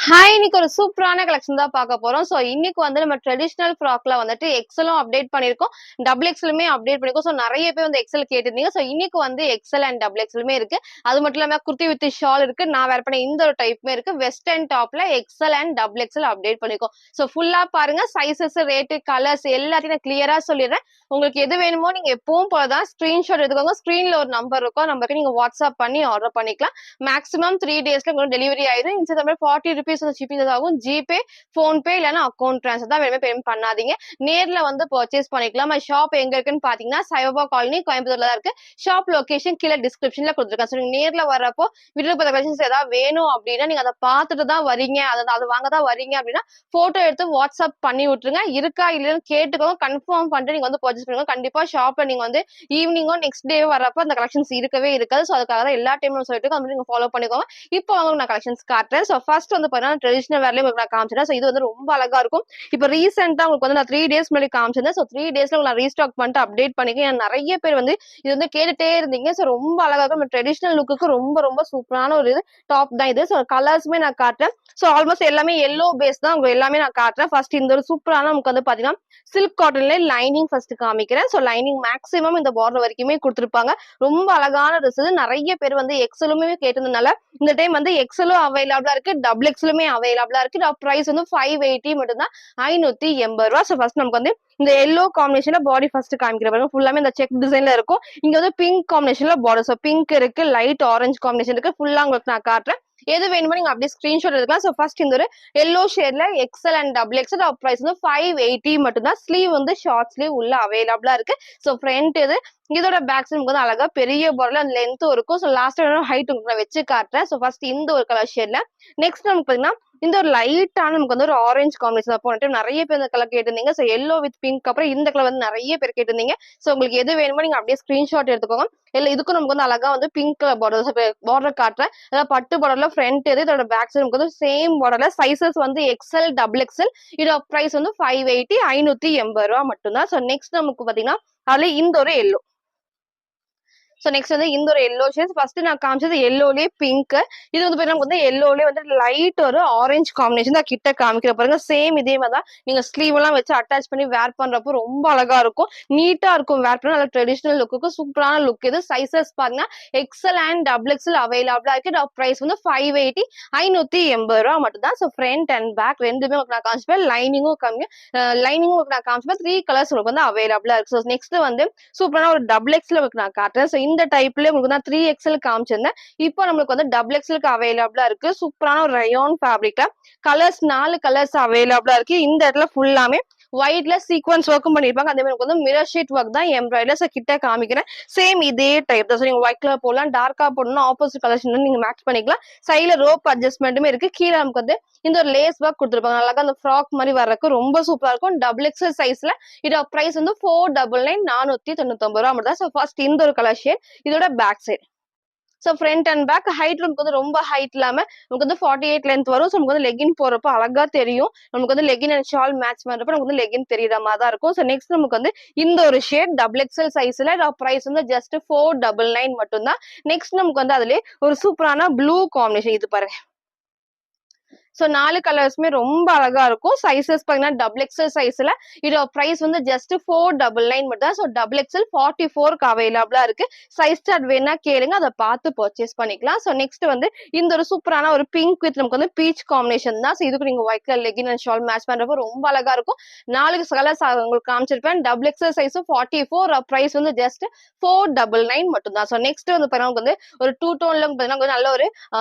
Hi! இன்னைக்கு ஒரு சூப்பரான கலெக்ஷன் தான் பார்க்க போறோம். ஸோ இன்னைக்கு வந்து நம்ம ட்ரெடிஷனல் ஃப்ராக்ல வந்துட்டு எக்ஸலும் அப்டேட் பண்ணியிருக்கோம். டபுள் எக்ஸலுமே அப்டேட் பண்ணியிருக்கோம். ஸோ நெறைய பேர் வந்து எக்ஸல் கேட்டிருந்தீங்க. ஸோ இன்னைக்கு வந்து எக்ஸல் அண்ட் டபுள் எக்ஸலுமே இருக்கு. அது மட்டும் இல்லாம குர்த்தி வித் ஷால் இருக்கு. நான் வேர் பண்ண இந்த ஒரு டைப்புமே இருக்கு. வெஸ்டர்ன் டாப்ல XL and double XL update பண்ணியிருக்கோம். ஸோ ஃபுல்லா பாருங்க. சைஸஸ், ரேட்டு, கலர்ஸ் எல்லாத்தையும் நான் கிளியரா சொல்லிடுறேன். உங்களுக்கு எது வேணுமோ நீங்க எப்பவும் போல தான் ஸ்கிரீன்ஷாட் எடுத்துக்கோங்க. ஸ்க்ரீன்ல ஒரு நம்பர் இருக்கும். நம்பருக்கு நீங்க வாட்ஸ்அப் பண்ணி ஆர்டர் பண்ணிக்கலாம். மேக்ஸிமம் 3 டேஸ்ல உங்களுக்கு டெலிவரி ஆயிடும். இந்த மாதிரி 40 ரூபீஸ் வந்து ஷிப்பிங் ஆகும். ஜிபே, போன்பே இல்லைன்னா அக்கௌண்ட் ட்ரான்ஸ்ஃபர் தான் வேணுமே பேமெண்ட் பண்ணாதீங்க. நேர்ல வந்து பர்ச்சேஸ் பண்ணிக்கலாம். ஷாப் எங்க இருக்குன்னு பாத்தீங்கன்னா சைபா காலனி கோயம்புத்தூர்ல தான் இருக்கு. ஷாப் லொகேஷன் கீழே டிஸ்கிரிப்ஷன்ல கொடுத்துருக்கேன். ஸோ நீங்க நேர்ல வர்றப்போ விருப்பப்பட்ட கலெக்ஷன்ஸ் ஏதாவது வேணும் அப்படின்னா நீங்க அதை பார்த்துட்டு தான் வரீங்க, அதை வாங்க தான் வரீங்க அப்படின்னா போட்டோ எடுத்து வாட்ஸ்அப் பண்ணி விட்டுருங்க. இருக்கா இல்லைன்னு கேட்டுக்கோங்க. கன்ஃபார்ம் பண்ணிட்டு நீங்க வந்து பர்ச்சேஸ் பண்ணுங்க. கண்டிப்பா ஷாப்ல நீங்க வந்து ஈவினிங்கோ நெக்ஸ்ட் டே வரப்போ அந்த கலெக்ஷன்ஸ் இருக்கவே இருக்காது. ஸோ அதுக்காக தான் எல்லா டைமும் சொல்லிட்டு அது நீங்க ஃபாலோ பண்ணிக்கோங்க. இப்போ உங்களுக்கு நான் கலெக்ஷன்ஸ் காட்டுறேன். ஸோ ஃபர்ஸ்ட் வந்து பாத்தீங்கன்னா ட்ரெடிஷனல் வேர்லயே உங்களுக்கு நான் காமிச்சிட்டேன். ஸோ இது வந்து ரொம்ப அழகா இருக்கும். இப்போ ரீசெண்டா உங்களுக்கு வந்து நான் 3 டேஸ் முன்னாடி காமிச்சிருந்தேன். ஸோ 3 டேஸ்ல நான் ரீஸ்டாக் பண்ணிட்டு அப்டேட் பண்ணிக்கேன். நிறைய பேர் வந்து இது வந்து கேட்டுட்டே இருந்தீங்க. ஸோ ரொம்ப அழகா இருக்கும். நம்ம ட்ரெடிஷனல் லுக்கு ரொம்ப ரொம்ப சூப்பரான ஒரு இது டாப் தான் இது. ஸோ கலர்ஸுமே நான் காட்டுறேன். ஸோ ஆல்மோஸ்ட் எல்லாமே எல்லோ பேஸ் தான் உங்களுக்கு எல்லாமே நான் காட்டுறேன். ஃபர்ஸ்ட் இந்த ஒரு சூப்பரான நமக்கு வந்து பாத்தீங்கன்னா சில்க் காட்டன்ல லைனிங் ஃபர்ஸ்ட் காமிக்கிறேன். ஸோ லைனிங் மேக்ஸிமம் இந்த பார்டர் வரைக்குமே கொடுத்துருப்பாங்க. ரொம்ப அழகான ட்ரெஸ். நிறைய பேர் வந்து எக்ஸலுமே கேட்டதுனால இந்த டைம் வந்து எக்ஸலும் அவைலபிளா இருக்கு, டபுள் எக்ஸலுமே அவைலபிளா இருக்கு. பிரைஸ் வந்து 580 மட்டும் தான், 580 ரூபா. ஸோ ஃபர்ஸ்ட் நமக்கு வந்து இந்த எல்லோ காம்பினேஷன்ல பாடி ஃபர்ஸ்ட் காமிக்கிற பாருங்க. ஃபுல்லாமே இந்த செக் டிசைன்ல இருக்கும். இங்க வந்து பிங்க் காம்பினேஷன்ல பார்டர். ஸோ பிங்க் இருக்கு, லைட் ஆரஞ்சு காம்பினேஷன் இருக்கு. ஃபுல்லா உங்களுக்கு நான் காட்டுறேன். எது வேணுமோ நீங்க அப்படியே ஸ்கிரீன்ஷாட் எடுக்கலாம். ஸோ ஃபர்ஸ்ட் இந்த ஒரு எல்லோ ஷேட்ல XL and double XL price வந்து 580 மட்டும் தான். ஸ்லீவ் வந்து ஷார்ட் ஸ்லீவ் உள்ள அவைலபிளா இருக்கு. ஸோ ஃப்ரண்ட் இது இதோட பேக் சைடு வந்து அழகா பெரிய பார்டர்ல அந்த லென்த்தும் இருக்கும். ஸோ லாஸ்ட் ஹைட் உங்களுக்கு நான் வச்சு காட்டுறேன். ஸோ ஃபர்ஸ்ட் இந்த ஒரு கலர் ஷேட்ல நெக்ஸ்ட் நமக்கு பாத்தீங்கன்னா இந்த ஒரு லைட்டான நமக்கு வந்து ஒரு ஆரஞ்சு காம்பினேஷன் போன டைம் நிறைய பேர் இந்த கலர் கேட்டிருந்தீங்க. ஸோ எல்லோ வித் பிங்க் அப்புறம் இந்த கலர் வந்து நிறைய பேர் கேட்டிருந்தீங்க. ஸோ உங்களுக்கு எது வேணுமோ நீங்க அப்படியே ஸ்கிரீன்ஷாட் எடுத்துக்கோங்க. இல்ல இதுக்கும் நமக்கு வந்து அழகா வந்து பிங்க் கலர் பார்டர் காட்டுறேன். அதாவது பட்டு பார்டர்ல ஃப்ரண்ட் இது இதோட பேக் சைடு நமக்கு வந்து சேம் பார்டர்ல சைசஸ் வந்து எக்ஸல் டபுள் எக்ஸல். இதோட பிரைஸ் வந்து 580 580 ரூபா மட்டும் தான். ஸோ நெக்ஸ்ட் நமக்கு பாத்தீங்கன்னா அதுல இந்த ஒரு எல்லோ. ஸோ நெக்ஸ்ட் வந்து இந்த ஒரு எல்லோ ஷேட்ஸ் ஃபர்ஸ்ட் நான் காமிச்சது எல்லோலயே பிங்க். இது வந்து நமக்கு வந்து எல்லோலயே வந்து லைட் ஒரு ஆரஞ்சு காம்பினேஷன் தான் கிட்ட காமிக்கிற பாருங்க. சேம் இதே மாதிரி தான் நீங்க ஸ்லீவ் எல்லாம் வச்சு அட்டாச் பண்ணி வேர் பண்றப்போ ரொம்ப அழகா இருக்கும், நீட்டா இருக்கும். வேர் பண்ண நல்ல ட்ரெடிஷனல் லுக்கு சூப்பரான லுக். இது சைசஸ் பாருங்க எக்ஸல் அண்ட் டபுள் எக்ஸல் அவைலபிளா இருக்கு. பிரைஸ் வந்து 580 580 ரூபா மட்டும் தான். ஸோ ஃப்ரண்ட் அண்ட் பேக் ரெண்டுமே உங்களுக்கு நான் காமிச்சிப்பேன். லைனிங்கும் கம்மி லைனிங்கும் உங்களுக்கு நான் காமிச்சிப்பேன். 3 கலர்ஸ் உங்களுக்கு வந்து அவைலபிளா இருக்கு. ஸோ நெக்ஸ்ட் வந்து சூப்பரான ஒரு டபுள் எக்ஸ்ல உங்களுக்கு நான் காட்டுறேன். ஸோ இந்த டைப்ல உங்களுக்கு நான் 3 எக்ஸ்எல் காமிச்சிருந்தேன். இப்போ நம்மளுக்கு வந்து டபுள் எக்ஸ்எலுக்கு அவைலபிளா இருக்கு. சூப்பரான ஒரு ரயான் ஃபேப்ரிக்ல கலர்ஸ் 4 கலர்ஸ் அவைலபிளா இருக்கு. இந்த இடத்துல ஃபுல்லாமே ஒயிட்ல சீக்வன்ஸ் ஒர்க்கும் பண்ணிருப்பாங்க. அதே மாதிரி வந்து மிரர் ஷீட் ஒர்க் தான் எம்ப்ராய்டரி. ஸோ கிட்ட காமிக்கிறேன். சேம் இதே டைப் தான். ஸோ நீங்க ஒயிட் கலர் போடலாம், டார்க்கா போடணும், ஆப்போசிட் கலர்ஸ் நீங்க மேட்ச் பண்ணிக்கலாம். சைடுல ரோப் அட்ஜஸ்ட்மெண்ட்டுமே இருக்கு. கீழே நமக்கு வந்து இந்த ஒரு லேஸ் ஒர்க் கொடுத்துருப்பாங்க. அழகா அந்த ஃப்ராக் மாதிரி வர்றதுக்கு ரொம்ப சூப்பரா இருக்கும். டபுள் எக்ஸ்எல் சைஸ்ல இதோட பிரைஸ் வந்து 499 499 ரூபா மட்டும் தான். ஸோ ஃபர்ஸ்ட் இந்த ஒரு கலர் ஷேட் இதோட back side. So front and back height நமக்கு வந்து ரொம்ப ஹைட் இல்லாம நமக்கு வந்து 48 லென்த் வரும். ஸோ நமக்கு வந்து லெகின் போறப்போ அழகா தெரியும். நமக்கு வந்து லெகின் அண்ட் ஷால் மேட்ச் பண்றப்ப நமக்கு வந்து லெகின் தெரியுற மாதிரி தான் இருக்கும். ஸோ நெக்ஸ்ட் நமக்கு வந்து இந்த ஒரு ஷேட் டபுள் எக்ஸ்எல் சைஸ்ல பிரைஸ் வந்து ஜஸ்ட் 499 மட்டும் தான். நெக்ஸ்ட் நமக்கு வந்து அதுல ஒரு சூப்பரான ப்ளூ காம்பினேஷன் இது பாருங்க. ஸோ 4 கலர்ஸுமே ரொம்ப அழகா இருக்கும். சைசஸ் பாத்தீங்கன்னா டபுள் எக்ஸ்எல் சைஸ்ல இதோட பிரைஸ் வந்து ஜஸ்ட் 499 மட்டும் தான். ஸோ டபுள் எக்ஸ்எல் 44க்கு அவைலபிளா இருக்கு. சைஸ் சார்ட் வேணா கேளுங்க, அதை பார்த்து பர்ச்சேஸ் பண்ணிக்கலாம். ஸோ நெக்ஸ்ட் வந்து இந்த ஒரு சூப்பரான ஒரு பிங்க் வித் நமக்கு வந்து பீச் காம்பினேஷன் தான். ஸோ இதுக்கு நீங்க white colour legging and shawl match பண்றப்போ ரொம்ப அழகா இருக்கும். 4 கலர்ஸ் உங்களுக்கு காமிச்சிருப்பேன். டபுள் எக்ஸ்எல் சைஸ் 44 பிரைஸ் வந்து ஜஸ்ட் 499 மட்டும் தான். ஸோ நெக்ஸ்ட் வந்து பாருங்க வந்து ஒரு டூ டோன்ல பாத்தீங்கன்னா நல்ல ஒரு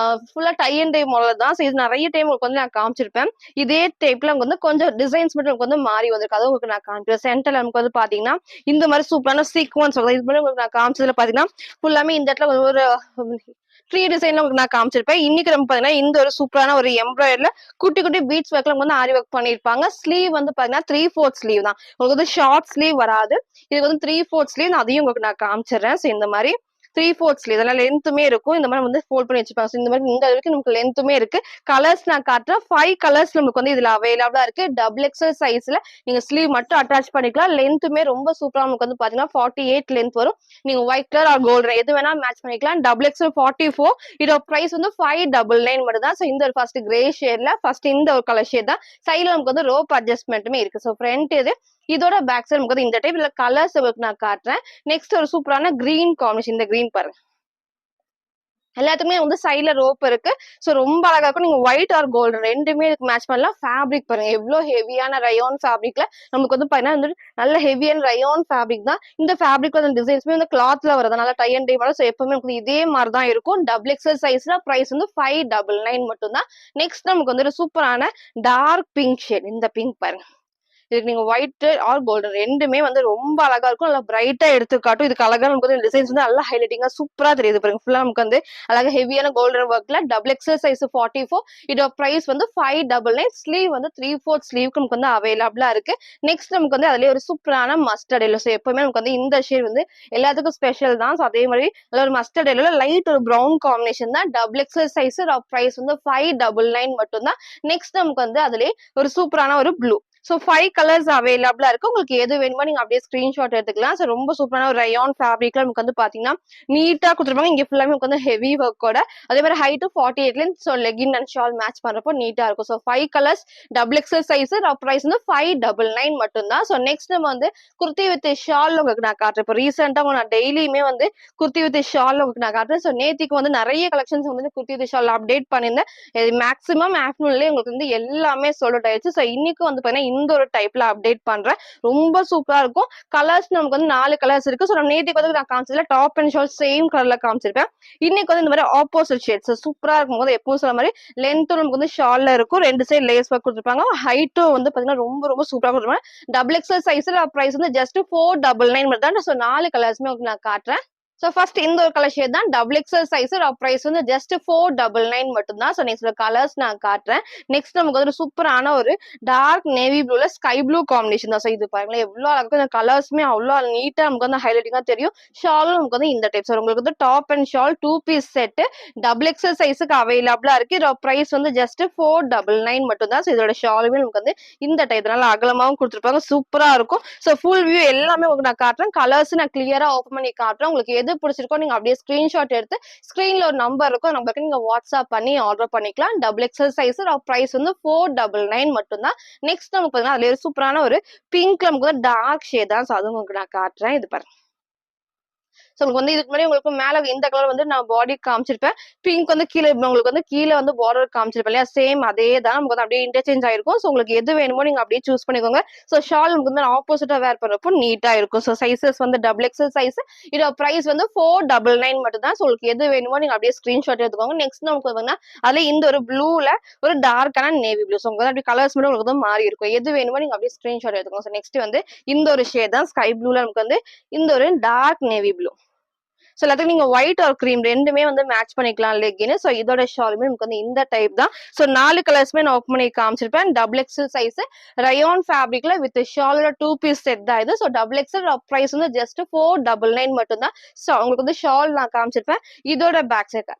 ஃபுல்லா டை அண்ட் டை மாடல் தான். ஸோ இது நிறைய டைம் வந்து நான் காமிச்சிருப்பேன். இதே டைப்ல வந்து கொஞ்சம் டிசைன்ஸ் மட்டும் எனக்கு வந்து மாறி வந்திருக்கு. அதுவும் உங்களுக்கு நான் காமிக்கிறேன். சென்டர்ல நமக்கு வந்து பாத்தீங்கன்னா இந்த மாதிரி சூப்பரான சீக்வன்ஸ் இது மாதிரி உங்களுக்கு நான் காமிச்சதுல பாத்தீங்கன்னா ஃபுல்லாமே இந்த இடத்துல ஒரு ட்ரீ டிசைன்ல உங்களுக்கு நான் காமிச்சிருப்பேன். இன்னைக்கு நம்ம பாத்தீங்கன்னா இந்த ஒரு சூப்பரான ஒரு எம்ப்ராய்டர்ல குட்டி குட்டி பீட்ஸ் ஒர்க்ல வந்து ஆரி ஒர்க் பண்ணிருப்பாங்க. ஸ்லீவ் வந்து பாத்தீங்கன்னா 3/4 ஸ்லீவ் தான். உங்களுக்கு வந்து ஷார்ட் ஸ்லீவ் வராது. இது வந்து 3/4 ஸ்லீவ். அதையும் உங்களுக்கு நான் காமிச்சிடுறேன். ஸோ இந்த மாதிரி 3/4 ஸ்லீவ் இதெல்லாம் லென்த்துமே இருக்கும். இந்த மாதிரி வந்து ஃபோல்ட் பண்ணி வச்சிருப்பாங்க. So இந்த மாதிரி இந்த அளவுக்கு நமக்கு லென்த்துமே இருக்கு. கலர்ஸ் நான் காட்டுறேன். 5 கலர்ஸ் நமக்கு வந்து இதுல அவைலபிளா இருக்கு. டபுள் எக்ஸல் சைஸ்ல நீங்க ஸ்லீவ் மட்டும் அட்டாச் பண்ணிக்கலாம். லென்த்துமே ரொம்ப சூப்பரா நமக்கு வந்து பாத்தீங்கன்னா 48 லென்த் வரும். நீங்க ஒயிட் கலர் ஆர் கோல்டன் எது வேணா மேட்ச் பண்ணிக்கலாம். டபுள் எக்ஸல் 44 இதோட பிரைஸ் வந்து 599 மட்டும் தான். ஸோ இந்த ஒரு ஃபர்ஸ்ட் கிரே ஷேட்ல ஃபர்ஸ்ட் இந்த ஒரு கலர் ஷேட் தான். சைடுல நமக்கு வந்து ரோப் அட்ஜஸ்ட்மெண்ட்டுமே இருக்கு. ஸோ ஃப்ரண்ட் இது இதோட பேக் சைடு நமக்கு வந்து இந்த டைப் இல்ல கலர்ஸ் நான் காட்டுறேன். நெக்ஸ்ட் ஒரு சூப்பரான கிரீன் காம்பினேஷன். இந்த கிரீன் பாருங்க, எல்லாத்துக்குமே வந்து சைட்ல ரோப் இருக்கு. சோ ரொம்ப அழகா இருக்கும். நீங்க ஒயிட் ஆர் கோல்டு ரெண்டுமே இதுக்கு மேட்ச் பண்ணலாம். ஃபேப்ரிக் பாருங்க எவ்வளவு ஹெவியான ரயோன் ஃபேப்ரிக்ல நமக்கு வந்து பாத்தீங்கன்னா நல்ல ஹெவியான ரயோன் ஃபேப்ரிக் தான். இந்த ஃபேப்ரிக் வந்து டிசைன்ஸ்மே வந்து கிளாத்ல வரதுனால tie and dye model. So எப்பவுமே உங்களுக்கு இதே மாதிரி தான் இருக்கும். டபுள் எக்ஸல் சைஸ்ல பிரைஸ் வந்து 599 மட்டும் தான். நெக்ஸ்ட் நமக்கு வந்து ஒரு சூப்பரான டார்க் பிங்க் ஷேட். இந்த பிங்க் பாருங்க, இதுக்கு நீங்க ஒயிட் ஆர் கோல்டன் ரெண்டுமே வந்து ரொம்ப அழகா இருக்கும். நல்லா பிரைட்டா எடுத்து காட்டும். இதுக்கு அழகா நமக்கு வந்து டிசைன்ஸ் வந்து நல்லா ஹைலைட்டிங்கா சூப்பரா தெரியுது பாருங்க. ஃபுல்லா நமக்கு வந்து அழகா ஹெவியான கோல்டன் ஒர்க்ல டபுள் எக்ஸல் சைஸ் 44 இதோட பிரைஸ் வந்து 599. ஸ்லீவ் வந்து 3/4 ஸ்லீவ்க்கு நமக்கு வந்து அவைலபிளா இருக்கு. நெக்ஸ்ட் நமக்கு வந்து அதுலயே ஒரு சூப்பரான மஸ்டர்ட் எல்லோ. ஸோ எப்பவுமே நமக்கு வந்து இந்த ஷேட் வந்து எல்லாத்துக்கும் ஸ்பெஷல் தான். ஸோ அதே மாதிரி ஒரு மஸ்டர்ட் எல்லோ லைட் ஒரு ப்ரௌன் காம்பினேஷன் தான். டபுள் எக்ஸல் சைஸ் பிரைஸ் வந்து 599 மட்டும் தான். நெக்ஸ்ட் நமக்கு வந்து அதுலயே ஒரு சூப்பரான ஒரு ப்ளூ. ஸோ 5 கலர்ஸ் அவைலபிளா இருக்கு. உங்களுக்கு எது வேணுமோ நீங்க அப்படியே ஸ்கிரீன்ஷாட் எடுத்துக்கலாம். ஸோ ரொம்ப சூப்பரான ஒரு ரயான் ஃபேப்ரிக்ல நமக்கு வந்து பாத்தீங்கன்னா நீட்டா கொடுத்துருப்பாங்க. இங்க ஃபுல்லாமே நமக்கு வந்து ஹெவி ஒர்க்கோட அதே மாதிரி height 48 length. So legging and shawl match பண்றப்போ நீட்டா இருக்கும். So 5 colours double XL size price வந்து 599 மட்டும் தான். ஸோ நெக்ஸ்ட் நம்ம வந்து குர்த்தி வித் ஷால் உங்களுக்கு நான் காட்டுறேன். இப்போ ரீசெண்டா நான் டெய்லியுமே வந்து குர்த்தி வித் ஷால் உங்களுக்கு நான் காட்டுறேன். ஸோ நேத்திக்கு வந்து நிறைய கலெக்ஷன்ஸ் வந்து குர்த்தி வித் ஷால் அப்டேட் பண்ணியிருந்தேன். மேக்ஸிமம் ஆஃப்டர்நூன்லேயே உங்களுக்கு வந்து எல்லாமே சோல்ட் ஆயிடுச்சு. ஸோ இன்னைக்கு வந்து பாத்தீங்கன்னா இந்த ஒரு டைப்ல அப்டேட் பண்றேன். ரொம்ப சூப்பரா இருக்கும். கலர்ஸ் நமக்கு வந்து 4 கலர்ஸ் இருக்கு. ஸோ நம்ம நேத்திக்கு வந்து நான் காமிச்சதுல டாப் அண்ட் ஷால் சேம் கலர்ல காமிச்சிருப்பேன். இன்னைக்கு வந்து இந்த மாதிரி ஆப்போசிட் ஷேட்ஸ் சூப்பரா இருக்கும். போது எப்பவும் சொல்ற மாதிரி லென்த்தும் நமக்கு வந்து ஷால்ல இருக்கும். 2 சைடு லேஸ் ஒர்க் கொடுத்துருப்பாங்க. ஹைட்டும் வந்து பாத்தீங்கன்னா ரொம்ப ரொம்ப சூப்பரா கொடுத்துருப்பாங்க. டபுள் எக்ஸல் சைஸ்ல பிரைஸ் வந்து ஜஸ்ட் 499 மட்டும் தான். ஸோ 4 கலர்ஸ்மே உங்களுக்கு நான் காட்டுறேன். சோ ஃபர்ஸ்ட் இந்த ஒரு கலர் ஷேட் தான். டபுள் எக்ஸல் சைஸ் பிரைஸ் வந்து ஜஸ்ட் 499 மட்டும் தான். சோ நெக்ஸ்ட் கலர்ஸ் நான் காட்டுறேன். நெக்ஸ்ட் நமக்கு வந்து சூப்பரான ஒரு டார்க் நேவி ப்ளூல ஸ்கை ப்ளூ காம்பினேஷன் தான். சோ இது பாருங்களேன் எவ்வளவு அழகா இந்த கலர்ஸ்மே அவ்வளவு நீட்டா நமக்கு வந்து ஹைலைட்டிங்கா தெரியும். ஷாலும் நமக்கு வந்து இந்த டைப். ஸோ உங்களுக்கு வந்து top and shawl 2 piece set double XL சைஸுக்கு அவைலபிளா இருக்கு. இதோட பிரைஸ் வந்து ஜஸ்ட் 499 மட்டும் தான். ஸோ இதோட ஷாலுமே நமக்கு வந்து இந்த டைப் நல்லா அகலமாவும் கொடுத்துருப்பாங்க. சூப்பரா இருக்கும். ஸோ ஃபுல் வியூ எல்லாமே உங்களுக்கு நான் காட்டுறேன். கலர்ஸ் நான் கிளியரா ஓப்பன் பண்ணி காட்டுறேன். உங்களுக்கு எது பிடிச்சிருக்கோ நீங்க அப்படியே ஸ்கிரீன்ஷாட் எடுத்து ஸ்கிரீன்ல ஒரு நம்பர் இருக்கும். நம்பருக்கு நீங்க வாட்ஸ்அப் பண்ணி ஆர்டர் பண்ணிக்கலாம். டபுள் எக்ஸல் சைஸ் பிரைஸ் வந்து 499 மட்டும் தான். நெக்ஸ்ட் நமக்கு பாத்தீங்கன்னா அதுல சூப்பரான ஒரு பிங்க்ல நமக்கு வந்து டார்க் ஷேட் தான். ஸோ அதுவும் உங்களுக்கு நான் காட்டுறேன். இது பாருங்க. ஸோ உங்களுக்கு வந்து இதுக்கு முன்னாடி உங்களுக்கு மேல இந்த கலர் வந்து நான் பாடி காமிச்சிருப்பேன். பிங்க் வந்து கீழே உங்களுக்கு வந்து கீழே வந்து பார்டர் காமிச்சிருப்பேன் இல்லையா? சேம் அதே தான் நமக்கு வந்து அப்படியே இன்டர்சேஞ்ச் ஆயிருக்கும். ஸோ உங்களுக்கு எது வேணுமோ நீங்க அப்படியே சூஸ் பண்ணிக்கோங்க. ஸோ ஷால் நமக்கு வந்து ஆப்போசிட்டா வேர் பண்றப்போ நீட்டா இருக்கும். ஸோ சைசஸ் வந்து டபுள் எக்ஸல் சைஸ். இதோட பிரைஸ் வந்து 499 மட்டும் தான். ஸோ உங்களுக்கு எது வேணுமோ நீங்க அப்படியே ஸ்கிரீன்ஷாட் எடுத்துக்கோங்க. நெக்ஸ்ட் நமக்கு பார்த்தீங்கன்னா அதுல இந்த ஒரு ப்ளூல ஒரு டார்க்கான நேவி ப்ளூ. ஸோ உங்களுக்கு அப்படி கலர்ஸ் மட்டும் உங்களுக்கு வந்து மாறி இருக்கும். எது வேணுமோ நீங்க அப்படியே ஸ்கிரீன்ஷாட் எடுத்துக்கோங்க. ஸோ நெக்ஸ்ட் வந்து இந்த ஒரு ஷேட் தான் ஸ்கை ப்ளூல நமக்கு வந்து இந்த ஒரு டார்க் நேவி ப்ளூ. ஸோ எல்லாத்துக்கும் நீங்க ஒயிட் ஆர் கிரீம் ரெண்டுமே வந்து மேட்ச் பண்ணிக்கலாம் லெக்கின். ஸோ இதோட ஷாலுமே நமக்கு வந்து இந்த டைப் தான். ஸோ 4 கலர்ஸ்மே நான் ஓப்பன் பண்ணி காமிச்சிருப்பேன். டபுள் எக்ஸல் சைஸ் ரயோன் ஃபேப்ரிக்ல வித் ஷாலோட 2 பீஸ் செட் தான் இது. ஸோ டபுள் எக்ஸல் பிரைஸ் வந்து ஜஸ்ட் 499 மட்டும் தான். ஸோ உங்களுக்கு வந்து ஷால் நான் காமிச்சிருப்பேன். இதோட back side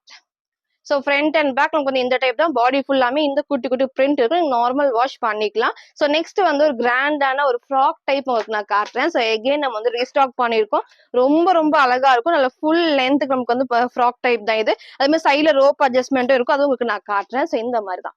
so front and back நமக்கு வந்து இந்த டைப் தான். பாடி ஃபுல்லாமே இந்த குட்டி குட்டி பிரிண்ட் இருக்கும். நீங்க நார்மல் வாஷ் பண்ணிக்கலாம். ஸோ நெக்ஸ்ட் வந்து ஒரு கிராண்டான ஒரு ஃப்ராக் டைப் உங்களுக்கு நான் காட்டுறேன். ஸோ எகைன் நம்ம வந்து ரீஸ்டாக் பண்ணியிருக்கோம். ரொம்ப ரொம்ப அழகா இருக்கும். நல்ல ஃபுல் லென்த்துக்கு நமக்கு வந்து ஃப்ராக் டைப் தான் இது. அதே மாதிரி சைட்ல ரோப் அட்ஜஸ்ட்மெண்ட்டும் இருக்கும். அது உங்களுக்கு நான் காட்டுறேன். ஸோ இந்த மாதிரி தான்.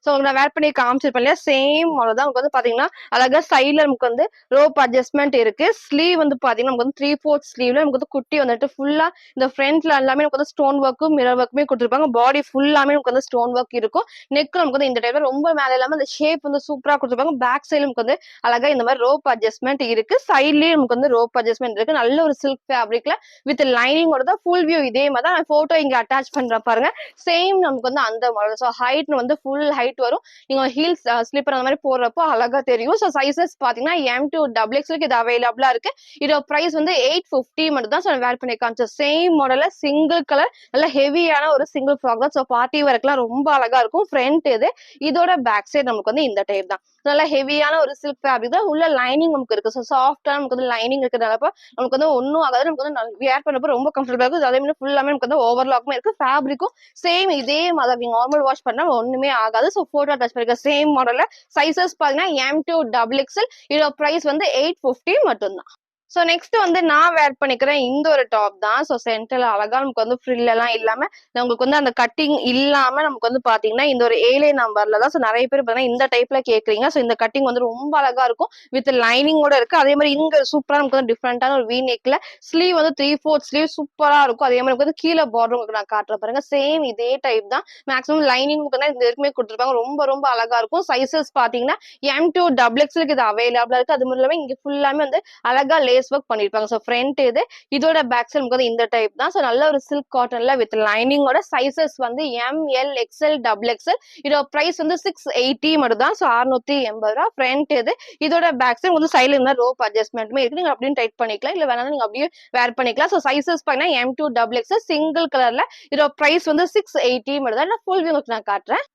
ஸோ நான் வேர் பண்ணி காமிச்சிருப்பேன் இல்லையா? சேம் மாடல் தான். உங்களுக்கு வந்து பாத்தீங்கன்னா அழகா சைட்ல நமக்கு வந்து ரோப் அட்ஜஸ்ட்மெண்ட் இருக்கு. ஸ்லீவ் வந்து பாத்தீங்கன்னா நமக்கு வந்து 3/4 ஸ்லீவ்ல நமக்கு வந்து குட்டி வந்துட்டு ஃபுல்லா இந்த ஃப்ரண்ட்ல எல்லாமே நமக்கு வந்து ஸ்டோன் ஒர்க்கும் மிரர் ஒர்க்குமே கொடுத்துருப்பாங்க. பாடி ஃபுல்லாமே நமக்கு வந்து ஸ்டோன் ஒர்க் இருக்கும். நெக் நமக்கு வந்து இந்த டைப்ல ரொம்ப மேல இல்லாம இந்த ஷேப் வந்து சூப்பரா கொடுத்துருப்பாங்க. பேக் சைடு நமக்கு வந்து அழகா இந்த மாதிரி ரோப் அட்ஜஸ்ட்மெண்ட் இருக்கு. சைட்லயே நமக்கு வந்து ரோப் அட்ஜஸ்ட்மெண்ட் இருக்கு. நல்ல ஒரு சில்க் ஃபேப்ரிக்ல வித் லைனிங்கோட தான். ஃபுல் வியூ இதே மாதிரி தான். நான் போட்டோ இங்க அட்டாச் பண்றேன் பாருங்க. சேம் நமக்கு வந்து அந்த மாடல். ஸோ ஹைட் வந்து ஃபுல் ஹைட் ஹைட் வரும். நீங்க ஹீல்ஸ் ஸ்லிப்பர் அந்த மாதிரி போடுறப்போ அழகா தெரியும். ஸோ சைசஸ் பாத்தீங்கன்னா M2 டபுள் எக்ஸ்எலுக்கு இது அவைலபிளா இருக்கு. இதோட பிரைஸ் வந்து 850 மட்டும் தான். ஸோ வேர் பண்ணி காமிச்ச சேம் மாடல்ல சிங்கிள் கலர் நல்ல ஹெவியான ஒரு சிங்கிள் ஃப்ராக் தான். ஸோ பார்ட்டி வேர்க்குலாம் ரொம்ப அழகா இருக்கும். ஃப்ரண்ட் இது. இதோட பேக் சைடு நமக்கு வந்து இந்த டைப் தான். நல்லா ஹெவியான ஒரு சில்க் ஃபேப்ரிக் தான். உள்ள லைனிங் நமக்கு இருக்கு. ஸோ சாஃப்டா நமக்கு வந்து லைனிங் இருக்கிறதால நமக்கு வந்து ஒன்னும் ஆகாது. நமக்கு வந்து வேர் பண்ணப்போ ரொம்ப கம்ஃபர்டபுளா இருக்கும். அதே மாதிரி ஃபுல்லாமே நமக்கு வந்து ஓவர்லாக்குமே இருக்கு. ஃபேப்ரிக்கும் சேம் இதே மாதிரி நீங்க நார்மல் வாஷ் பண்ணா ஒண்ணுமே ஆகாது. ஸோ போட்டோ டச் பண்ணிருக்க சேம் மாடல்ல சைசஸ் பாத்தீங்கன்னா M2 டபுள் எக்ஸ்எல். இதோட பிரைஸ் வந்து 850 மட்டும் தான். சோ நெக்ஸ்ட் வந்து நான் வேர் பண்ணிக்கிறேன் இந்த ஒரு டாப் தான். சோ சென்டர்ல அழகா நமக்கு வந்து ஃப்ரில் எல்லாம் இல்லாம நமக்கு வந்து அந்த கட்டிங் இல்லாம நமக்கு வந்து பாத்தீங்கன்னா இந்த ஒரு ஏழை நம்பர்ல தான். சோ நிறைய பேர் பாத்தீங்கன்னா இந்த டைப்ல கேக்குறீங்க. சோ இந்த கட்டிங் வந்து ரொம்ப அழகா இருக்கும். வித் லைனிங்கோட இருக்கு. அதே மாதிரி இங்க சூப்பரா நமக்கு வந்து டிஃப்ரெண்டான ஒரு வி நெக்ல ஸ்லீவ் வந்து 3/4 ஸ்லீவ் சூப்பரா இருக்கும். அதே மாதிரி வந்து கீழே பார்டர் உங்களுக்கு நான் காட்டுற பாருங்க. சேம் இதே டைப் தான். மேக்ஸிமம் லைனிங் இந்த இருக்குமே கொடுத்துருப்பாங்க. ரொம்ப ரொம்ப அழகா இருக்கும். சைசஸ் பாத்தீங்கன்னா M2 டபுள் எக்ஸ்எலுக்கு இது அவைலபிளா இருக்கு. அது மட்டும் இல்லாம இங்க ஃபுல்லாமே வந்து அழகா லேஸ் ஒர்க் பண்ணிருப்பாங்க. சோ ஃப்ரண்ட் இது. இதோட பேக் சைடு நமக்கு வந்து இந்த டைப் தான். சோ நல்ல ஒரு சில்க் காட்டன்ல வித் லைனிங்கோட சைசஸ் வந்து ML XL டபுள் எக்ஸ்எல். இதோட பிரைஸ் வந்து 680 மட்டும் தான். சோ 680 ரூபாய். ஃப்ரண்ட் இது. இதோட பேக் சைடு வந்து சைடுல இருந்தா ரோப் அட்ஜஸ்ட்மெண்ட்மே இருக்கு. நீங்க அப்படியே டைட் பண்ணிக்கலாம். இல்ல வேணாலும் நீங்க அப்படியே வேர் பண்ணிக்கலாம். சோ சைசஸ் பாத்தீங்கன்னா M2 டபுள் எக்ஸ்எல் சிங்கிள் கலர்ல. இதோட பிரைஸ் வந்து 680 மட்டும் தான். நான் ஃபுல் வியூ நான் காட்டுறேன்.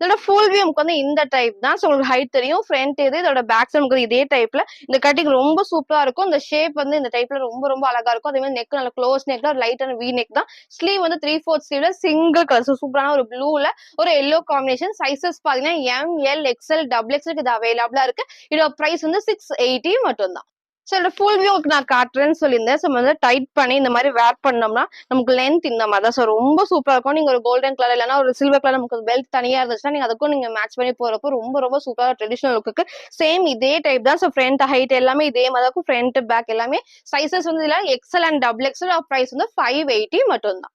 இதோட ஃபுல் வியூ நமக்கு வந்து இந்த டைப் தான். ஸோ உங்களுக்கு ஹைட் தெரியும். ஃப்ரண்ட் இது. இதோட பேக் சைடு நமக்கு இதே டைப்ல இந்த கட்டிங் ரொம்ப சூப்பரா இருக்கும். இந்த ஷேப் வந்து இந்த டைப்ல ரொம்ப ரொம்ப அழகா இருக்கும். அதே மாதிரி நெக் நல்ல க்ளோஸ் நெக்ல லைட்டான வி நெக் தான். ஸ்லீவ் வந்து 3/4 ஸ்லீவ்ல சிங்கிள் கலர். சூப்பரான ஒரு ப்ளூல ஒரு எல்லோ காம்பினேஷன். சைசஸ் பாத்தீங்கன்னா ML XL டபுள் எக்ஸ்எல் இது அவைலபிளா இருக்கு. இதோட பிரைஸ் வந்து 680 மட்டும் தான். சோ இந்த ஃபுல் வியூ நான் காட்டுறேன்னு சொல்லியிருந்தேன். ஸோ வந்து டைட் பண்ணி இந்த மாதிரி வேர் பண்ணோம்னா நமக்கு லென்த் இந்த மாதிரி தான். ஸோ ரொம்ப சூப்பரா இருக்கும். நீங்க ஒரு கோல்டன் கலர் இல்லைன்னா ஒரு சில்வர் கலர் நமக்கு பெல்ட் தனியா இருந்துச்சுன்னா நீங்க அதுக்கும் நீங்க மேட்ச் பண்ணி போறப்போ ரொம்ப ரொம்ப சூப்பரா ட்ரெடிஷனல் லுக்கு சேம் இதே டைப் தான். ஸோ ஃப்ரண்ட் ஹைட் எல்லாமே இதே மாதிரி இருக்கும். ஃப்ரண்ட் பேக் எல்லாமே சைசஸ் வந்து இதுல XL and double XL. Price வந்து 580 மட்டும் தான்.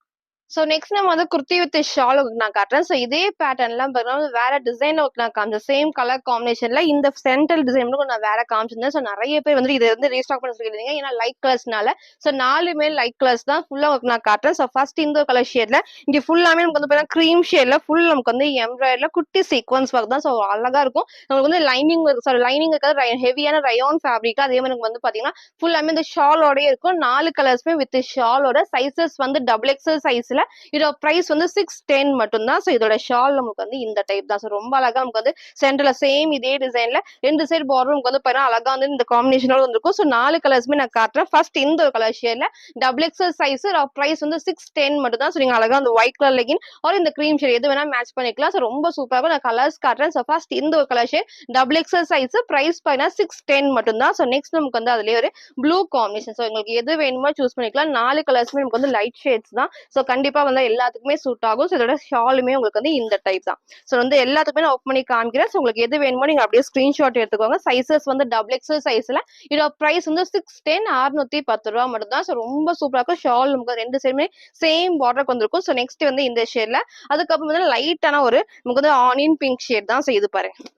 சோ நெக்ஸ்ட் நம்ம வந்து குர்த்தி வித் ஷால் நான் காட்டுறேன். சோ இதே பேட்டர்ன்லாம் பாத்தீங்கன்னா வேற டிசைன்ல நான் காமிச்சேன். சேம் கலர் காம்பினேஷன்ல இந்த சென்ட்ரல் டிசைன் நான் வேற காமிச்சிருந்தேன். சோ நிறைய பேர் வந்து இதை வந்து ரீஸ்டாக் பண்ண சொல்லிருந்தீங்க. ஏன்னா லைட் கலர்ஸ்னால. சோ 4மே லைட் கலர்ஸ் தான் ஃபுல்லா நான் காட்டுறேன். சோ ஃபர்ஸ்ட் இந்த கலர் ஷேட்ல இங்க ஃபுல்லாமே நமக்கு வந்து பாத்தீங்கன்னா கிரீம் ஷேட்ல ஃபுல் நமக்கு வந்து எம்ப்ராய்டர்ல குட்டி சீக்வன்ஸ் ஒர்க் தான். சோ அழகா இருக்கும். நமக்கு வந்து லைனிங் சாரி லைனிங் இருக்காது. ஹெவியான ரயான் ஃபேப்ரிக். அதே மாதிரி நமக்கு வந்து பாத்தீங்கன்னா ஃபுல்லாமே இந்த ஷாலோடய இருக்கும். 4 கலர்ஸ்மே வித் ஷாலோட சைசஸ் வந்து டபுள் எக்ஸ்எல் சைஸ்ல. இதோட பிரைஸ் வந்து 610 மட்டும் தான். சோ இதோட ஷால் நமக்கு வந்து இந்த டைப் தான். சோ ரொம்ப அழகா நமக்கு வந்து சென்டர்ல சேம் இதே டிசைன்ல ரெண்டு சைடு பார்டர் நமக்கு வந்து பாருங்க அழகா வந்து இந்த காம்பினேஷனோட வந்திருக்கும். சோ 4 கலர்ஸ்மே நான் காட்டுறேன். ஃபர்ஸ்ட் இந்த ஒரு கலர் ஷேட்ல டபுள் எக்ஸ்எல் சைஸ் பிரைஸ் வந்து 610 மட்டும் தான். சோ நீங்க அழகா அந்த ஒயிட் கலர் லெகின் ஆர் இந்த கிரீம் ஷேட் எது வேணா மேட்ச் பண்ணிக்கலாம். சோ ரொம்ப சூப்பரா இருக்கும். நான் கலர்ஸ் காட்டுறேன். சோ ஃபர்ஸ்ட் இந்த ஒரு colour shade double XL size price பாத்தீங்கன்னா 610 மட்டும் தான். சோ நெக்ஸ்ட் நமக்கு வந்து அதுலயே ஒரு ப்ளூ காம்பினேஷன். சோ உங்களுக்கு எது வேணுமோ சூஸ் பண்ணிக்கலாம். 4 கலர்ஸ்மே நமக்கு வந்து லைட் ஷேட்ஸ் தான். சோ கண்டிப்பா வந்து எல்லாத்துக்குமே சூட் ஆகும். சோ இதோட ஷாலுமே உங்களுக்கு வந்து இந்த டைப் தான். சோ வந்து எல்லாத்துக்குமே நான் ஓப்பன் பண்ணி காமிக்கிறேன். சோ உங்களுக்கு எது வேணுமோ நீங்க அப்படியே ஸ்கிரீன்ஷாட் எடுத்துக்கோங்க. சைசஸ் வந்து டபுள் எக்ஸ்எல் சைஸ்ல. இதோட பிரைஸ் வந்து 610 610 ரூபாய் மட்டும் தான். சோ ரொம்ப சூப்பரா இருக்கும். ஷால் நமக்கு ரெண்டு சைடுமே சேம் பார்டருக்கு வந்திருக்கும். சோ நெக்ஸ்ட் வந்து இந்த ஷேட்ல அதுக்கப்புறம் வந்து லைட்டான ஒரு நமக்கு வந்து ஆனியன் பிங்க் ஷேட் தான். சோ இது பாருங்க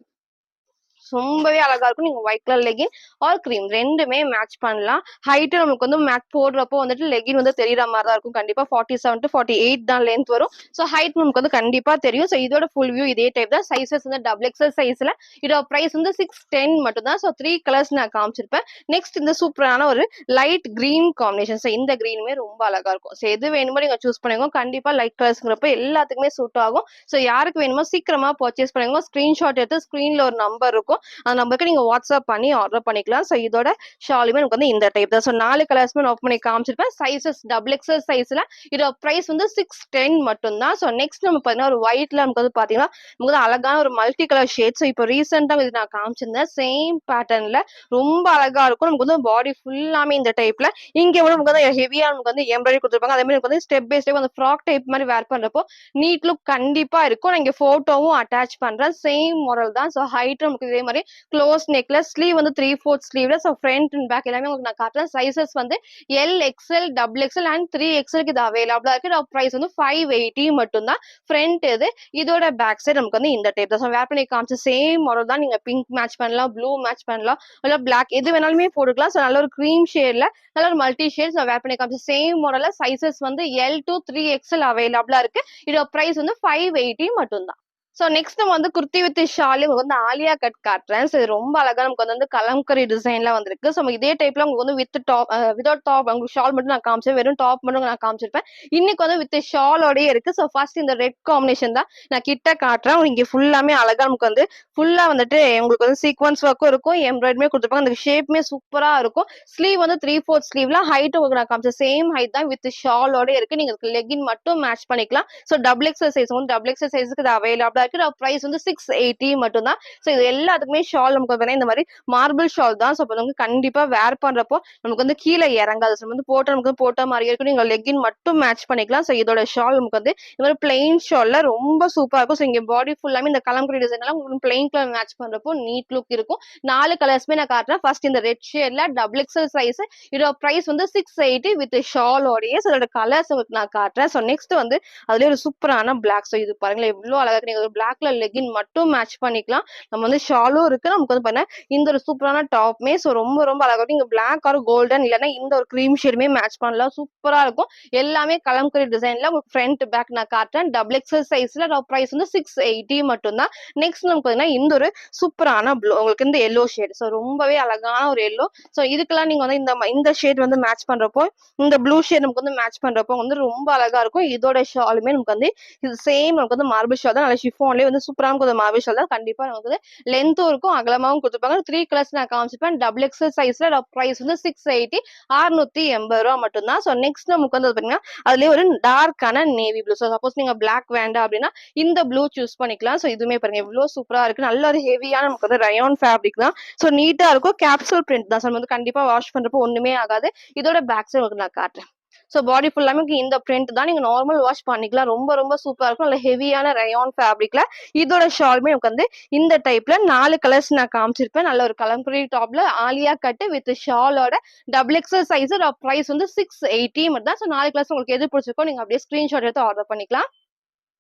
ரொம்பவே அழகா இருக்கும். நீங்க white colour legging or cream ரெண்டுமே மேட்ச் பண்ணலாம். ஹைட் நமக்கு வந்து மேட்ச் போடுறப்போ வந்துட்டு லெகின் வந்து தெரியற மாதிரி தான் இருக்கும். கண்டிப்பா 47 to 48 தான் லென்த் வரும். சோ ஹைட் நமக்கு வந்து கண்டிப்பா தெரியும். சோ இதோட ஃபுல் வியூ இதே டைப் தான். சைசஸ் வந்து டபுள் எக்ஸ்எல் சைஸ்ல. இதோட பிரைஸ் வந்து 610 மட்டும் தான். சோ 3 கலர்ஸ் நான் காமிச்சிருப்பேன். நெக்ஸ்ட் இந்த சூப்பரான ஒரு லைட் கிரீன் காம்பினேஷன். சோ இந்த கிரீனுமே ரொம்ப அழகா இருக்கும். சோ எது வேணுமோ நீங்க சூஸ் பண்ணுங்க. கண்டிப்பா லைட் கலர்ஸ்ங்கிறப்ப எல்லாத்துக்குமே சூட் ஆகும். சோ யாருக்கு வேணுமோ சீக்கிரமா பர்ச்சேஸ் பண்ணுங்க. ஸ்கிரீன்ஷாட் எடுத்து ஸ்கிரீன்ல ஒரு நம்பர் இருக்கும். அந்த நம்பருக்கு நீங்க வாட்ஸ்அப் பண்ணி ஆர்டர் பண்ணிக்கலாம். சோ இதோட ஷாலுமே நமக்கு வந்து இந்த டைப் தான். சோ 4 கலர்ஸ்மே ஓப்பன் பண்ணி காமிச்சிருப்பேன். சைசஸ் டபுள் எக்ஸ்எல் சைஸ்ல. இதோட பிரைஸ் வந்து 610 மட்டும் தான். சோ நெக்ஸ்ட் நம்ம பாத்தீங்கன்னா ஒரு ஒயிட்ல நமக்கு வந்து பாத்தீங்கன்னா நமக்கு வந்து அழகான ஒரு மல்டி கலர் ஷேட். சோ இப்போ ரீசெண்டா இது நான் காமிச்சிருந்தேன். சேம் பேட்டர்ன்ல ரொம்ப அழகா இருக்கும். நமக்கு வந்து பாடி ஃபுல்லாமே இந்த டைப்ல. இங்க வந்து நமக்கு வந்து ஹெவியா நமக்கு வந்து எம்ப்ராய்டரி கொடுத்துருப்பாங்க. அதே மாதிரி நமக்கு வந்து ஸ்டெப் பை ஸ்டெப் அந்த ஃப்ராக் டைப் மாதிரி வேர் பண்றப்போ நீட் லுக் கண்டிப்பா இருக்கும். நான் இங்க போட்டோவும் அட்டாச் பண்றேன். சேம் மாடல் தான். சோ ஹைட் நமக்கு இதே மாதிரி க்ளோஸ் நெக்ல ஸ்லீவ் வந்து 3/4 ஸ்லீவ்ல. சோ ஃப்ரண்ட் அண்ட் பேக் எல்லாமே உங்களுக்கு நான் காட்டுறேன். சைசஸ் வந்து L XL double XL and 3XL இது அவைலபிளா இருக்கு. இதோட பிரைஸ் வந்து 580 மட்டும் தான். ஃப்ரண்ட் இது. இதோட பேக் சைடு நமக்கு வந்து இந்த டைப் தான். சோ வேர் பண்ணி காமிச்ச சேம் மாடல் தான். நீங்க பிங்க் மேட்ச் பண்ணலாம், ப்ளூ மேட்ச் பண்ணலாம், இல்ல பிளாக் எது வேணாலுமே போட்டுக்கலாம். சோ நல்ல ஒரு கிரீம் ஷேட்ல நல்ல ஒரு மல்டி ஷேட்ஸ் வேர் பண்ணி காமிச்ச சேம் மாடல்ல சைசஸ் வந்து L to 3XL அவைலபிளா இருக்கு. இதோட பிரைஸ் வந்து 580 மட்டும் தான். சோ நெக்ஸ்ட் நம்ம வந்து குர்த்தி வித் ஷால் உங்களுக்கு வந்து ஆலியா கட் காட்டுறேன். சோ இது ரொம்ப அழகா நமக்கு வந்து கலம்கரி டிசைன்ல வந்திருக்கு. சோ இதே டைப்ல உங்களுக்கு வந்து வித் டாப் வித்வுட் டாப் உங்களுக்கு ஷால் மட்டும் நான் காமிச்சேன். வெறும் டாப் மட்டும் நான் காமிச்சிருப்பேன். இன்னைக்கு வந்து வித் ஷாலோடயே இருக்கு. சோ ஃபர்ஸ்ட் இந்த ரெட் காம்பினேஷன் தான் நான் கிட்ட காட்டுறேன். இங்க ஃபுல்லாமே அழகா நமக்கு வந்து ஃபுல்லா வந்துட்டு உங்களுக்கு வந்து சீக்வன்ஸ் ஒர்க்கும் இருக்கும். எம்ப்ராய்டரியுமே கொடுத்துருப்பாங்க. அந்த ஷேப்புமே சூப்பரா இருக்கும். ஸ்லீவ் வந்து 3/4 ஸ்லீவ்ல ஹைட் உங்களுக்கு நான் காமிச்சேன். சேம் ஹைட் தான் வித் ஷாலோட இருக்கு. நீங்க லெகின் மட்டும் மேட்ச் பண்ணிக்கலாம். சோ டபுள் எக்ஸல் சைஸ் வந்து டபுள் எக்ஸல் சைஸ்க்கு இது அவைலபிளா இருக்கு. பிரைஸ் வந்து 680 மட்டும் தான். சோ இது எல்லாத்துக்குமே ஷால் நமக்கு வந்து இந்த மாதிரி மார்பிள் ஷால் தான். சோ வந்து கண்டிப்பா வேர் பண்றப்போ நமக்கு வந்து கீழே இறங்காது. வந்து போட்ட நமக்கு போட்ட மாதிரி இருக்கும். நீங்க லெகின் மட்டும் மேட்ச் பண்ணிக்கலாம். சோ இதோட ஷால் நமக்கு வந்து இந்த மாதிரி பிளெயின் ஷால்ல ரொம்ப சூப்பரா இருக்கும். சோ இங்க பாடி ஃபுல்லாமே இந்த கலம்கரி டிசைன் எல்லாம் உங்களுக்கு பிளெயின் கலர் மேட்ச் பண்றப்போ நீட் லுக் இருக்கும். 4 கலர்ஸ்மே நான் காட்டுறேன். ஃபர்ஸ்ட் இந்த ரெட் ஷேட்ல டபுள் எக்ஸல் சைஸ். இதோட பிரைஸ் வந்து 680 வித் ஷாலோடயே. சோ இதோட கலர்ஸ் உங்களுக்கு நான் காட்டுறேன். சோ நெக்ஸ்ட் வந்து அதுலயே ஒரு சூப்பரான பிளாக். சோ இது பாருங்களேன் எவ்வளவு அழகா இருக்கு. நீங்க ஒரு பிளாக்ல லெகின் மட்டும் மேட்ச் பண்ணிக்கலாம். நம்ம வந்து ஷாலும் இருக்கு. நமக்கு வந்து பாருங்க இந்த ஒரு சூப்பரான டாப்மே சோ ரொம்ப ரொம்ப அழகா இருக்கும். நீங்க பிளாக் ஆர் கோல்டன் இல்லைன்னா இந்த ஒரு கிரீம் ஷேடுமே மேட்ச் பண்ணலாம். சூப்பரா இருக்கும். எல்லாமே கலம்கரி டிசைன்ல உங்களுக்கு ஃப்ரண்ட் பேக் நான் காட்டுறேன். டபுள் எக்ஸல் சைஸ்ல பிரைஸ் வந்து 680 மட்டும் தான். நெக்ஸ்ட் நமக்கு பாத்தீங்கன்னா இந்த ஒரு சூப்பரான ப்ளூ உங்களுக்கு இந்த எல்லோ ஷேட். சோ ரொம்பவே அழகான ஒரு எல்லோ. சோ இதுக்கெல்லாம் நீங்க வந்து இந்த ஷேட் வந்து மேட்ச் பண்றப்போ இந்த ப்ளூ ஷேட் நமக்கு வந்து மேட்ச் பண்றப்போ வந்து ரொம்ப அழகா இருக்கும். இதோட ஷாலுமே நமக்கு வந்து இது சேம் நமக்கு வந்து மார்பிள் ஷால் தான். நல்ல ஷிஃபான்லயே வந்து சூப்பரா இருக்கும். மார்பிள் ஷால் தான். கண்டிப்பா நமக்கு வந்து லென்த்தும் இருக்கும் அகலமாவும் கொடுத்துருப்பாங்க. 3 கலர்ஸ் நான் காமிச்சிருப்பேன். டபுள் எக்ஸல் சைஸ்ல பிரைஸ் வந்து 680 680 மட்டும் தான். சோ நெக்ஸ்ட் நமக்கு வந்து பாத்தீங்கன்னா அதுலயே ஒரு டார்க்கான நேவி ப்ளூ. சோ சப்போஸ் நீங்க பிளாக் வேண்டாம் அப்படின்னா இந்த ப்ளூ சூஸ் பண்ணிக்கலாம். சோ இதுவுமே பாருங்க எவ்வளவு சூப்பரா இருக்கு. நல்ல ஒரு ஹெவியான நமக்கு வந்து ரயான் ஃபேப்ரிக் தான். சோ நீட்டா இருக்கும். கேப்சூல் பிரிண்ட் தான். சோ வந்து கண்டிப்பா வாஷ் பண்றப்போ ஒண்ணுமே ஆகாது. இதோட பேக் சைடு உங்களுக்கு நான் காட்டுறேன். சோ பாடி ஃபுல்லாமே இந்த பிரிண்ட் தான். நீங்க நார்மல் வாஷ் பண்ணிக்கலாம். ரொம்ப ரொம்ப சூப்பரா இருக்கும். நல்ல ஹெவியான ரயான் ஃபேப்ரிக்ல இதோட ஷாலுமே நமக்கு வந்து இந்த டைப்ல 4 கலர்ஸ் நான் காமிச்சிருப்பேன். நல்ல ஒரு கலம்கரி டாப்ல ஆலியா கட் வித் ஷாலோட டபுள் எக்ஸல் சைஸ். பிரைஸ் வந்து 680 மட்டும் தான். சோ 4 கலர்ஸ் உங்களுக்கு எது பிடிச்சிருக்கோ நீங்க அப்படியே ஸ்கிரீன்ஷாட் எடுத்து ஆர்டர் பண்ணிக்கலாம்.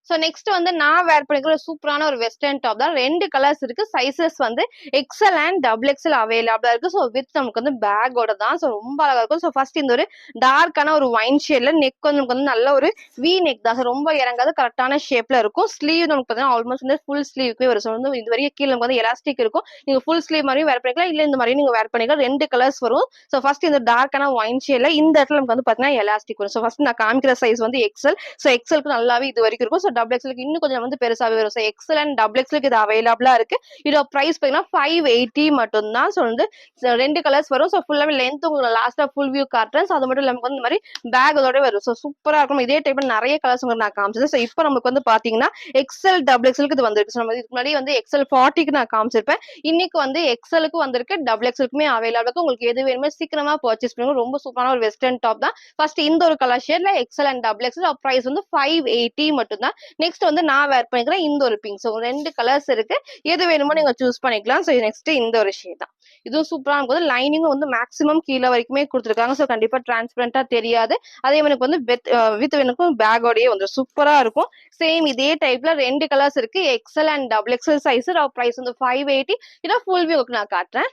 சோ நெக்ஸ்ட் வந்து நான் வேர் பண்ணிக்கிற சூப்பரான ஒரு வெஸ்டர்ன் டாப் தான். 2 கலர்ஸ் இருக்கு. சைசஸ் வந்து எக்ஸ்எல் அண்ட் டபுள் எக்ஸ்எல் அவைலபிளா இருக்கு. சோ வித் நமக்கு வந்து பேக்கோட தான். சோ ரொம்ப அழகா இருக்கும். சோ ஃபர்ஸ்ட் இந்த ஒரு டார்க்கான ஒரு வைன் ஷேட்ல நெக் வந்து நமக்கு வந்து நல்ல ஒரு வி நெக் தான். ரொம்ப இறங்காது கரெக்டான ஷேப்ல இருக்கும். ஸ்லீவ் நமக்கு பார்த்தீங்கன்னா ஆல்மோஸ்ட் வந்து ஃபுல் ஸ்லீவ்க்கு வரும். ஸோ வந்து இது வரைக்கும் கீழே நமக்கு வந்து எலாஸ்டிக் இருக்கும். நீங்க ஃபுல் ஸ்லீவ் மாதிரியும் வேர் பண்ணிக்கலாம். இல்ல இந்த மாதிரி நீங்க வேர் பண்ணிக்கலாம். 2 கலர்ஸ் வரும். ஸோ ஃபர்ஸ்ட் இந்த டார்க்கான வைன் ஷேட்ல இந்த இடத்துல நமக்கு வந்து பார்த்தீங்கன்னா எலாஸ்டிக் வரும். ஸோ ஃபர்ஸ்ட் நான் காமிக்கிற சைஸ் வந்து எக்ஸ்எல். ஸோ எக்ஸ்எல்க்கு நல்லாவே இது வரைக்கும் இருக்கும். ஸோ டபுள் எக்ஸ்எல்க்கு இன்னும் கொஞ்சம் வந்து பெருசாவே வரும். ஸோ எக்ஸ்எல் அண்ட் டபுள் எக்ஸ்எல்க்கு இது அவைலபிளா இருக்கு. இதோட பிரைஸ் பார்த்தீங்கன்னா 580 மட்டும் தான். ஸோ வந்து 2 கலர்ஸ் வரும். ஸோ ஃபுல்லாவே லென்த் உங்களுக்கு லாஸ்டா ஃபுல் வியூ காட்டுறேன். ஸோ அது மட்டும் இல்லாம வந்து இந்த மாதிரி பேக் அதோட வரும். ஸோ சூப்பரா இருக்கும். இதே டைப்ல நிறைய கலர்ஸ் உங்களுக்கு நான் காமிச்சது. ஸோ இப்போ நமக்கு வந்து பாத்தீங்கன்னா எக்ஸ்எல் டபுள் எக்ஸ்எல்க்கு இது வந்திருக்கு. ஸோ நம்ம இதுக்கு முன்னாடி வந்து எக்ஸ்எல் 40க்கு நான் காமிச்சிருப்பேன். இன்னைக்கு வந்து எக்ஸ்எலுக்கு வந்திருக்கு. டபுள் எக்ஸ்எல்க்குமே அவைலபிள் இருக்கு. உங்களுக்கு எது வேணுமோ சீக்கிரமா பர்ச்சேஸ் பண்ணுங்க. ரொம்ப சூப்பரான ஒரு வெஸ்டர்ன் டாப் தான். ஃபர்ஸ்ட் இந்த ஒரு கலர் ஷேட்ல XL and double XL price வந்து 580 மட்டும் தான். நெக்ஸ்ட் வந்து நான் வேர் பண்ணிக்கிறேன் இந்த ஒரு பிங்க். ஸோ 2 கலர்ஸ் இருக்கு. எது வேணுமோ நீங்க சூஸ் பண்ணிக்கலாம். ஸோ நெக்ஸ்ட் இந்த ஒரு ஷேட் தான். இதுவும் சூப்பரா இருக்கும். லைனிங்கும் வந்து மேக்ஸிமம் கீழே வரைக்குமே கொடுத்துருக்காங்க. ஸோ கண்டிப்பா டிரான்ஸ்பரண்டா தெரியாது. அதே மாதிரி வந்து வித் எனக்கும் பேக்கோடயே வந்து சூப்பரா இருக்கும். சேம் இதே டைப்ல 2 கலர்ஸ் இருக்கு. XL and double XL size. Price வந்து 580. இதை ஃபுல் வியூ நான் காட்டுறேன்.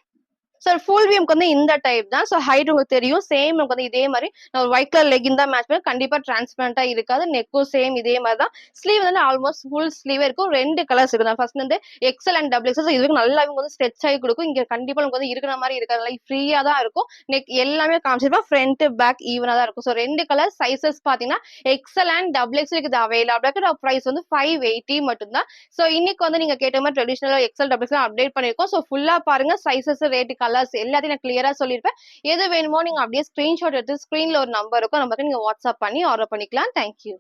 சார் ஃபுல் வியூ வந்து இந்த டைப் தான். ஸோ ஹைட் உங்களுக்கு தெரியும். சேம் நமக்கு வந்து இதே மாதிரி நான் ஒயிட் கலர் லெகின் தான் மேட்ச் பண்ணி கண்டிப்பா டிரான்ஸ்பரண்டா இருக்காது. நெக்கும் சேம் இதே மாதிரி தான். ஸ்லீவ் வந்து ஆல்மோஸ்ட் ஃபுல் ஸ்லீவே இருக்கும். 2 கலர்ஸ் இருக்கு. ஃபர்ஸ்ட் வந்து எக்ஸ்எல் அண்ட் டபுள் எக்ஸ்எல் இதுக்கு நல்லா வந்து ஸ்ட்ரெச் ஆகி கொடுக்கும். இங்க கண்டிப்பா நமக்கு வந்து இருக்கிற மாதிரி இருக்காது. லைக் ஃப்ரீயா தான் இருக்கும். நெக் எல்லாமே காமிச்சிருப்பேன். ஃப்ரண்ட் பேக் ஈவனா தான் இருக்கும். ஸோ 2 கலர் சைசஸ் பாத்தீங்கன்னா எக்ஸ்எல் அண்ட் டபுள் எக்ஸ்எல் இது அவைலபிளா இருக்கு. பிரைஸ் வந்து 580 மட்டும் தான். ஸோ இன்னைக்கு வந்து நீங்க கேட்ட மாதிரி traditional XL double XL update பண்ணிருக்கோம். ஸோ ஃபுல்லா பாருங்க. சைசஸ் ரேட் கலர்ஸ் எல்லாத்தையும் நான் கிளியரா சொல்லிருப்பேன். எது வேணுமோ நீங்க அப்படியே ஸ்கிரீன்ஷாட் எடுத்து ஸ்கிரீன்ல ஒரு நம்பர் இருக்கும். நம்பருக்கு நீங்க வாட்ஸ்அப் பண்ணி ஆர்டர் பண்ணிக்கலாம். தேங்க்யூ.